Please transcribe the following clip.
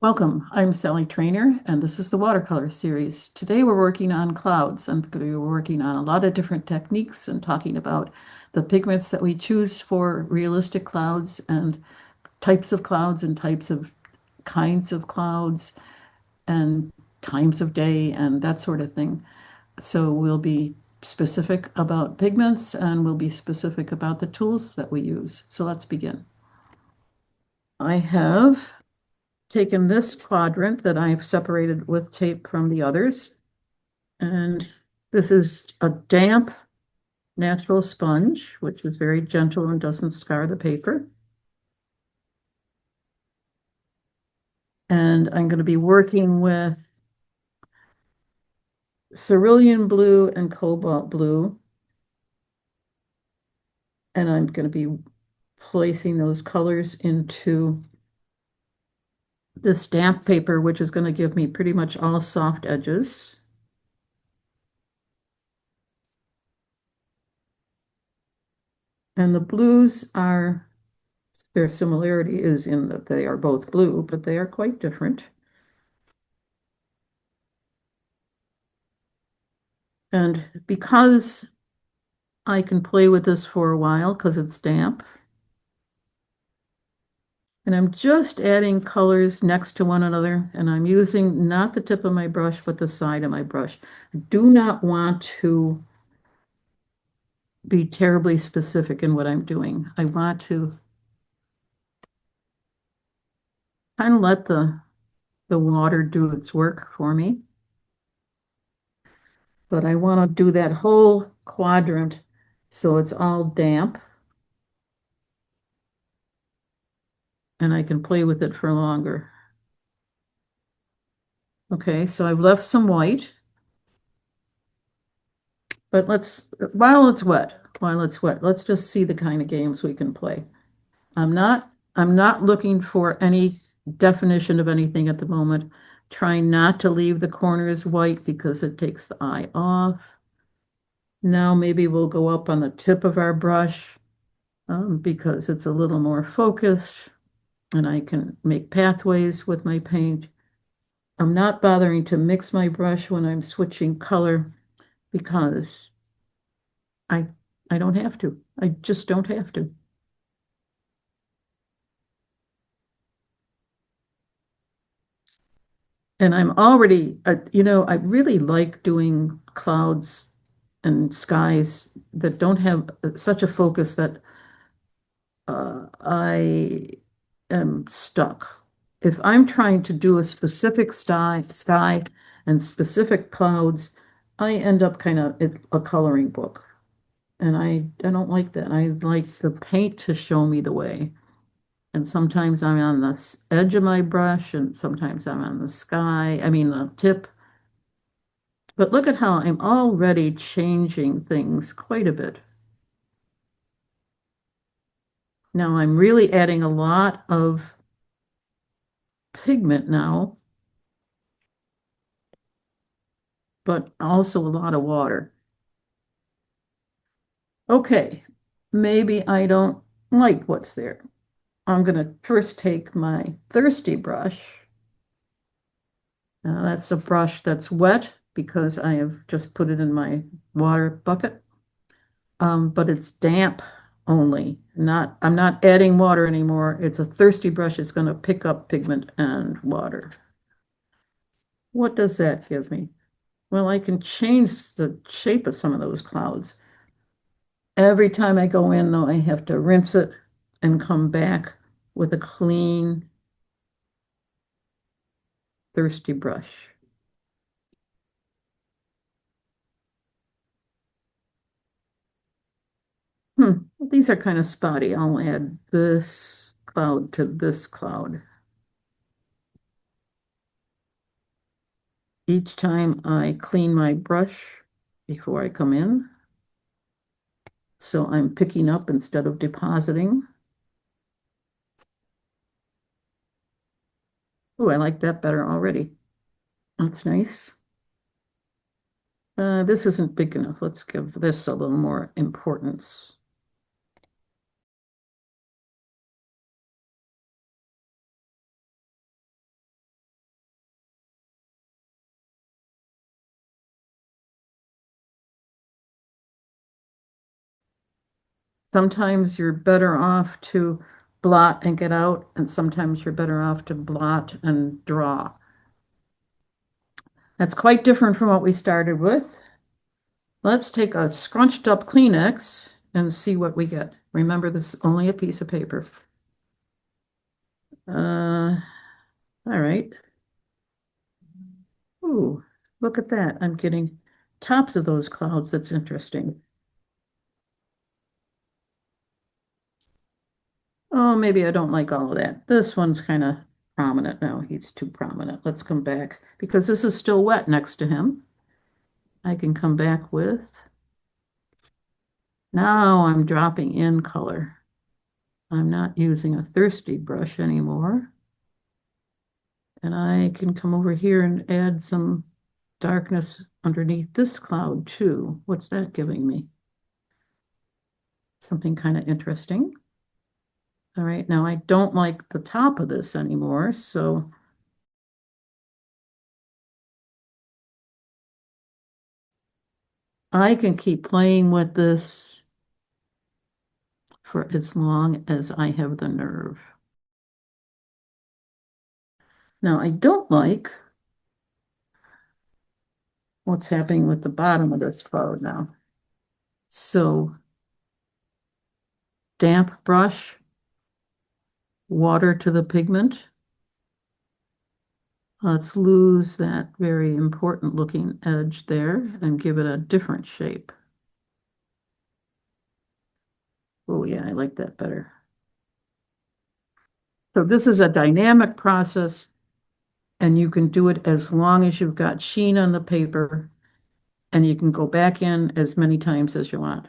Welcome. I'm Sally Treanor, and this is the Watercolor series. Today we're working on clouds. I'm going to be working on a lot of different techniques and talking about the pigments that we choose for realistic clouds and types and types of kinds of clouds and times of day and that sort of thing. So we'll be specific about pigments and we'll be specific about the tools that we use. So let's begin. I have taken this quadrant that I've separated with tape from the others, and this is a damp natural sponge, which is very gentle and doesn't scar the paper. And I'm going to be working with cerulean blue and cobalt blue, and I'm going to be placing those colors into this damp paper, which is going to give me pretty much all soft edges. And the blues are, their similarity is in that they are both blue, but they are quite different. And because I can play with this for a while because it's damp, and I'm just adding colors next to one another, and I'm using not the tip of my brush, but the side of my brush. I do not want to be terribly specific in what I'm doing. I want to kind of let the water do its work for me. But I want to do that whole quadrant so it's all damp and I can play with it for longer. Okay, so I've left some white, but while it's wet, let's just see the kind of games we can play. I'm not looking for any definition of anything at the moment. Trying not to leave the corners white because it takes the eye off. Now maybe we'll go up on the tip of our brush because it's a little more focused and I can make pathways with my paint. I'm not bothering to mix my brush when I'm switching color because I I don't have to. I just don't have to. And I'm already, I really like doing clouds and skies that don't have such a focus that I am stuck. If I'm trying to do a specific sky and specific clouds, I end up kind of a coloring book. And I don't like that. I like the paint to show me the way. And sometimes I'm on the edge of my brush, and sometimes I'm on the sky, I mean the tip. But look at how I'm already changing things quite a bit. Now I'm really adding a lot of pigment now, but also a lot of water. Okay, maybe I don't like what's there. I'm going to first take my thirsty brush. Now that's a brush that's wet because I have just put it in my water bucket. But it's damp only. I'm not adding water anymore. It's a thirsty brush. It's going to pick up pigment and water. What does that give me? Well, I can change the shape of some of those clouds. Every time I go in, though, I have to rinse it and come back with a clean, thirsty brush. These are kind of spotty. I'll add this cloud to this cloud. Each time I clean my brush before I come in, so I'm picking up instead of depositing. Oh, I like that better already. That's nice. This isn't big enough. Let's give this a little more importance. Sometimes you're better off to blot and get out, and sometimes you're better off to blot and draw. That's quite different from what we started with. Let's take a scrunched up Kleenex and see what we get. Remember, this is only a piece of paper. All right. Ooh, look at that. I'm getting tops of those clouds. That's interesting. Oh, maybe I don't like all of that. This one's kind of prominent now. He's too prominent. Let's come back because this is still wet next to him. I can come back with, now I'm dropping in color. I'm not using a thirsty brush anymore. And I can come over here and add some darkness underneath this cloud too. What's that giving me? Something kind of interesting. All right, now I don't like the top of this anymore, so I can keep playing with this for as long as I have the nerve. Now I don't like what's happening with the bottom of this cloud now. So damp brush, water to the pigment. Let's lose that very important looking edge there and give it a different shape. Oh yeah, I like that better. So this is a dynamic process and you can do it as long as you've got sheen on the paper and you can go back in as many times as you want.